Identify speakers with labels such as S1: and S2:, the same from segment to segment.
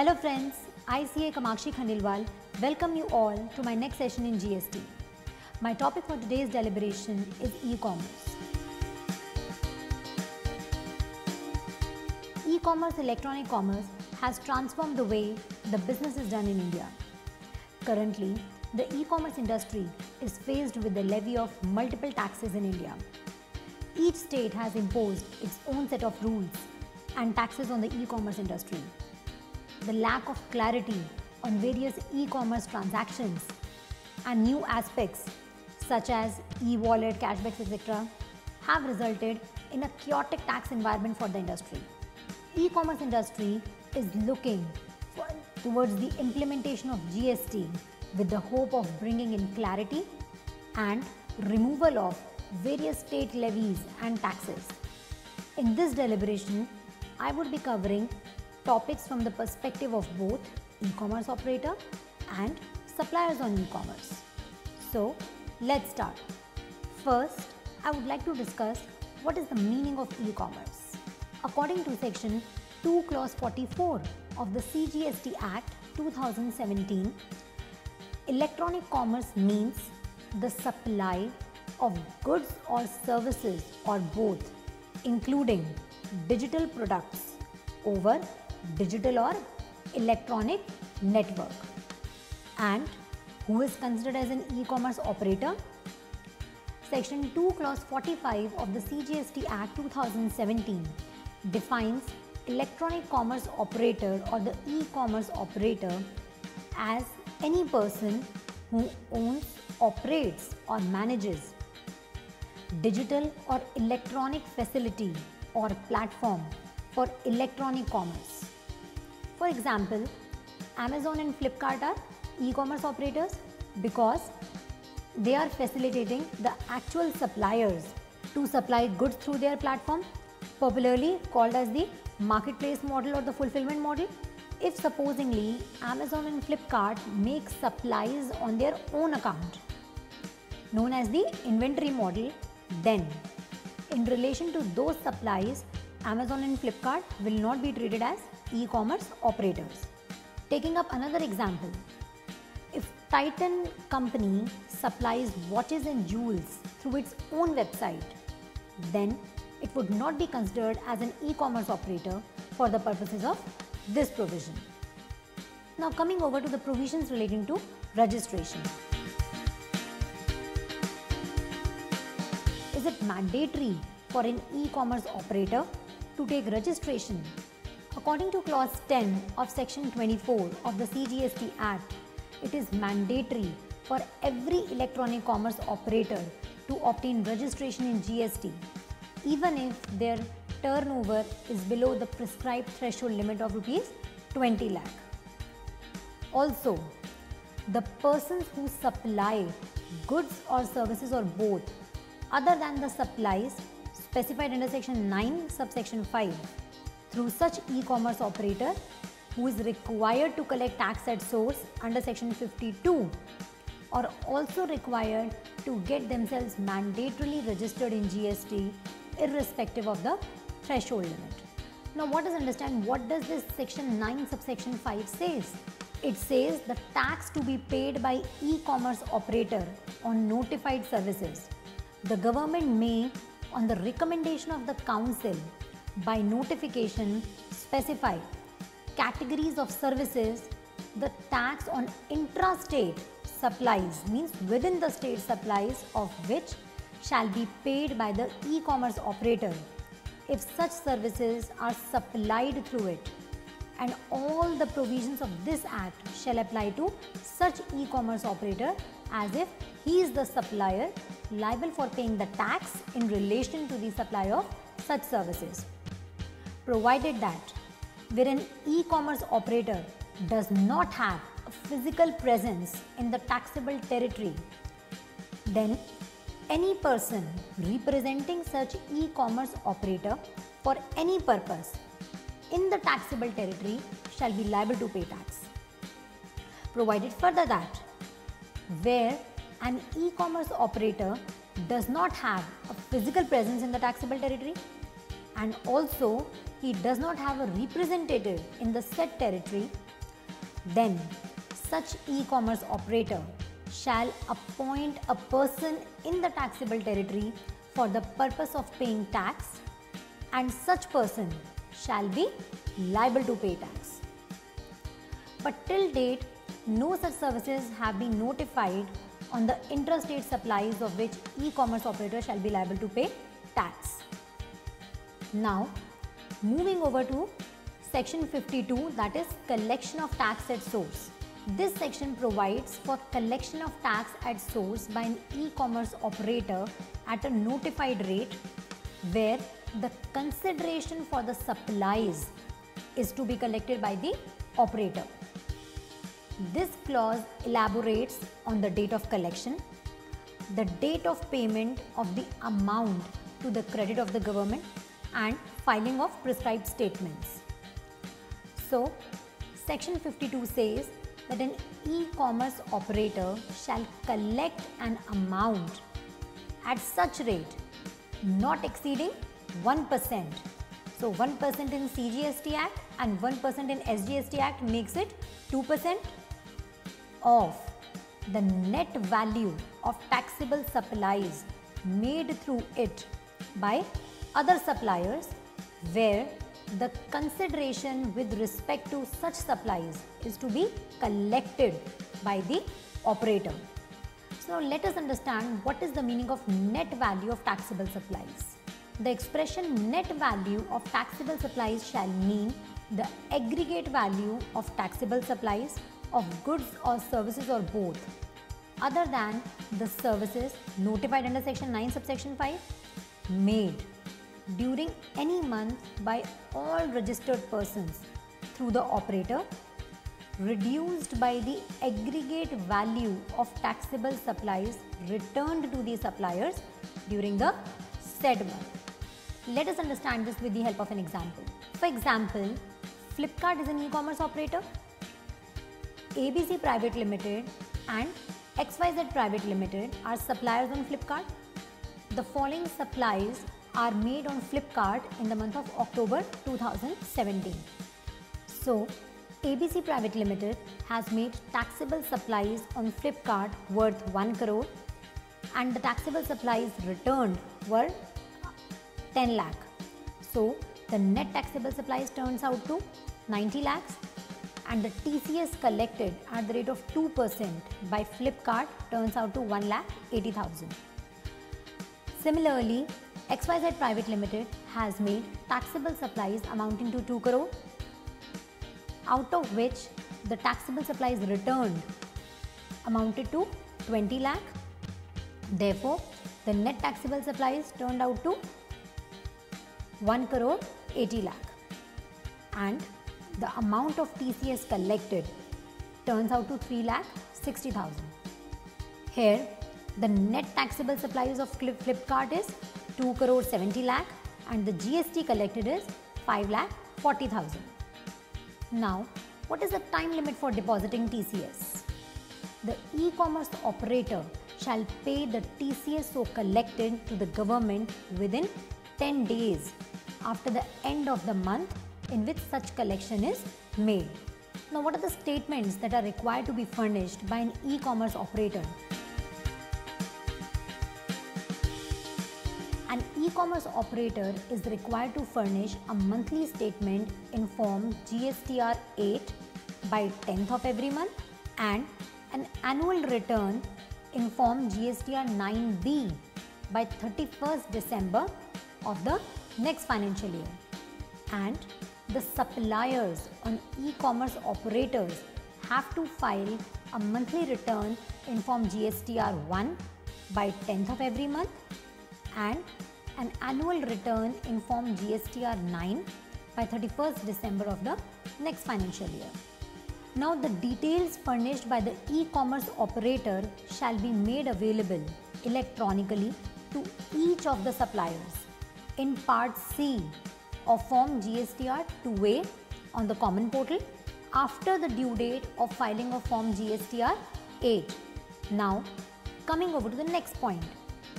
S1: Hello friends, I CA Kamakshi Khandelwal welcome you all to my next session in GST. My topic for today's deliberation is e-commerce. E-commerce, electronic commerce has transformed the way the business is done in India. Currently, the e-commerce industry is faced with the levy of multiple taxes in India. Each state has imposed its own set of rules and taxes on the e-commerce industry. The lack of clarity on various e-commerce transactions and new aspects such as e-wallet, cashbacks, etc. have resulted in a chaotic tax environment for the industry. E-commerce industry is looking towards the implementation of GST with the hope of bringing in clarity and removal of various state levies and taxes. In this deliberation, I would be covering topics from the perspective of both e-commerce operator and suppliers on e-commerce. So let's start. First, I would like to discuss what is the meaning of e-commerce. According to section 2 clause 44 of the CGST Act 2017, electronic commerce means the supply of goods or services or both, including digital products over digital or electronic network. And who is considered as an e-commerce operator? Section 2 clause 45 of the CGST Act 2017 defines electronic commerce operator or the e-commerce operator as any person who owns, operates or manages digital or electronic facility or platform for electronic commerce. For example, Amazon and Flipkart are e-commerce operators because they are facilitating the actual suppliers to supply goods through their platform, popularly called as the marketplace model or the fulfillment model. If supposingly Amazon and Flipkart make supplies on their own account, known as the inventory model, then in relation to those supplies, Amazon and Flipkart will not be treated as e-commerce operators. Taking up another example, if Titan company supplies watches and jewels through its own website, then it would not be considered as an e-commerce operator for the purposes of this provision. Now coming over to the provisions relating to registration. Is it mandatory for an e-commerce operator to take registration? According to clause 10 of section 24 of the CGST Act, it is mandatory for every electronic commerce operator to obtain registration in GST, even if their turnover is below the prescribed threshold limit of rupees 20 lakh. Also, the persons who supply goods or services or both other than the supplies specified under section 9 subsection 5 through such e-commerce operator who is required to collect tax at source under section 52 are also required to get themselves mandatorily registered in GST irrespective of the threshold limit. Now what does this section 9 subsection 5 says? It says the tax to be paid by e-commerce operator on notified services. The government may, on the recommendation of the council, by notification specify categories of services. The tax on intrastate supplies, means within the state supplies, of which shall be paid by the e-commerce operator if such services are supplied through it, and all the provisions of this act shall apply to such e-commerce operator as if he is the supplier liable for paying the tax in relation to the supply of such services, provided that where an e-commerce operator does not have a physical presence in the taxable territory, then any person representing such e-commerce operator for any purpose in the taxable territory shall be liable to pay tax. Provided further that where an e-commerce operator does not have a physical presence in the taxable territory and also he does not have a representative in the said territory, then such e-commerce operator shall appoint a person in the taxable territory for the purpose of paying tax, and such person shall be liable to pay tax. But till date, no such services have been notified on the interstate supplies of which e-commerce operator shall be liable to pay tax. Now, moving over to section 52, that is collection of tax at source. This section provides for collection of tax at source by an e-commerce operator at a notified rate, where the consideration for the supplies is to be collected by the operator. This clause elaborates on the date of collection, the date of payment of the amount to the credit of the government, and filing of prescribed statements. So, section 52 says that an e-commerce operator shall collect an amount at such rate not exceeding 1%. So 1% in CGST Act and 1% in SGST Act makes it 2% of the net value of taxable supplies made through it by other suppliers, where the consideration with respect to such supplies is to be collected by the operator. So now let us understand what is the meaning of net value of taxable supplies. The expression net value of taxable supplies shall mean the aggregate value of taxable supplies of goods or services or both, other than the services notified under section 9 subsection 5 made during any month by all registered persons through the operator, reduced by the aggregate value of taxable supplies returned to the suppliers during the said month. Let us understand this with the help of an example. For example, Flipkart is an e-commerce operator, ABC Private Limited and XYZ Private Limited are suppliers on Flipkart. The following supplies are made on Flipkart in the month of October 2017. So, ABC Private Limited has made taxable supplies on Flipkart worth 1 crore and the taxable supplies returned were 10 lakh. So, the net taxable supplies turns out to 90 lakhs and the TCS collected at the rate of 2% by Flipkart turns out to 1,80,000. Similarly, XYZ Private Limited has made taxable supplies amounting to 2 crore, out of which the taxable supplies returned amounted to 20 lakh. Therefore, the net taxable supplies turned out to 1 crore 80 lakh and the amount of TCS collected turns out to 3 lakh 60,000. Here, the net taxable supplies of Flipkart is 2 crore 70 lakh and the GST collected is 5 lakh 40,000. Now, what is the time limit for depositing TCS? The e-commerce operator shall pay the TCS so collected to the government within 10 days after the end of the month in which such collection is made. Now, what are the statements that are required to be furnished by an e-commerce operator? An e-commerce operator is required to furnish a monthly statement in form GSTR 8 by 10th of every month and an annual return in form GSTR 9B by 31st December of the next financial year. And the suppliers on e-commerce operators have to file a monthly return in form GSTR 1 by 10th of every month and an annual return in form GSTR 9 by 31st December of the next financial year. Now, the details furnished by the e-commerce operator shall be made available electronically to each of the suppliers in Part C of Form GSTR 2A on the Common Portal after the due date of filing of Form GSTR 8. Now, coming over to the next point,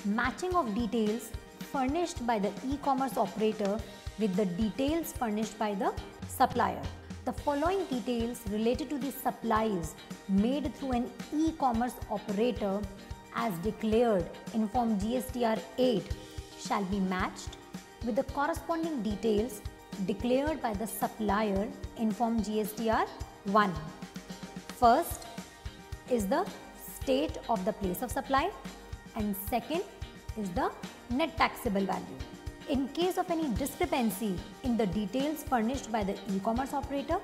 S1: matching of details furnished by the e-commerce operator with the details furnished by the supplier. The following details related to the supplies made through an e-commerce operator as declared in Form GSTR 8 shall be matched with the corresponding details declared by the supplier in Form GSTR 1. First is the state of the place of supply, and second is the net taxable value. In case of any discrepancy in the details furnished by the e-commerce operator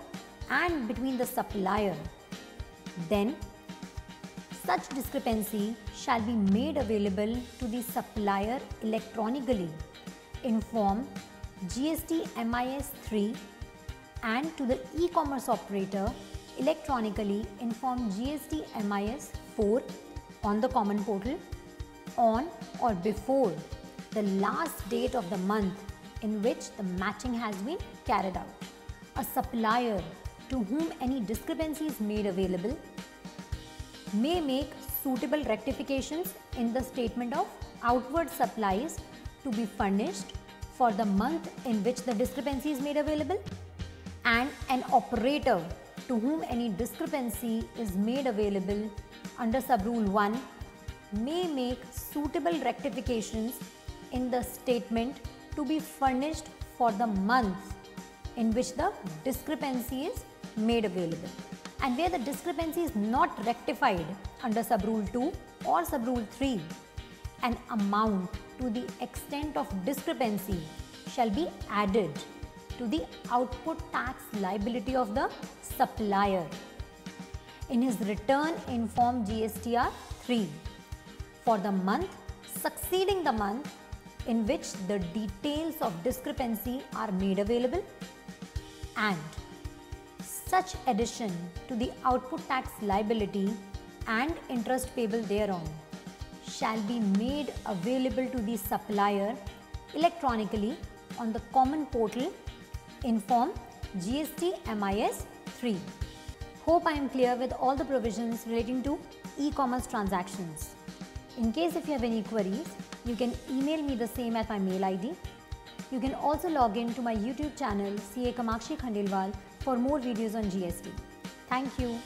S1: and between the supplier, then such discrepancy shall be made available to the supplier electronically in Form GST MIS 3 and to the e-commerce operator electronically in Form GST MIS 4 on the common portal on or before the last date of the month in which the matching has been carried out. A supplier to whom any discrepancy is made available may make suitable rectifications in the statement of outward supplies to be furnished for the month in which the discrepancy is made available, and an operator to whom any discrepancy is made available under Sub-Rule 1 may make suitable rectifications in the statement to be furnished for the month in which the discrepancy is made available. And where the discrepancy is not rectified under Sub-Rule 2 or Sub-Rule 3, an amount to the extent of discrepancy shall be added to the output tax liability of the supplier in his return in Form GSTR 3 for the month succeeding the month in which the details of discrepancy are made available, and such addition to the output tax liability and interest payable thereon shall be made available to the supplier electronically on the common portal in Form GST MIS 3. Hope I am clear with all the provisions relating to e-commerce transactions. In case if you have any queries, you can email me the same at my mail ID. You can also log in to my YouTube channel CA Kamakshi Khandelwal for more videos on GST. Thank you.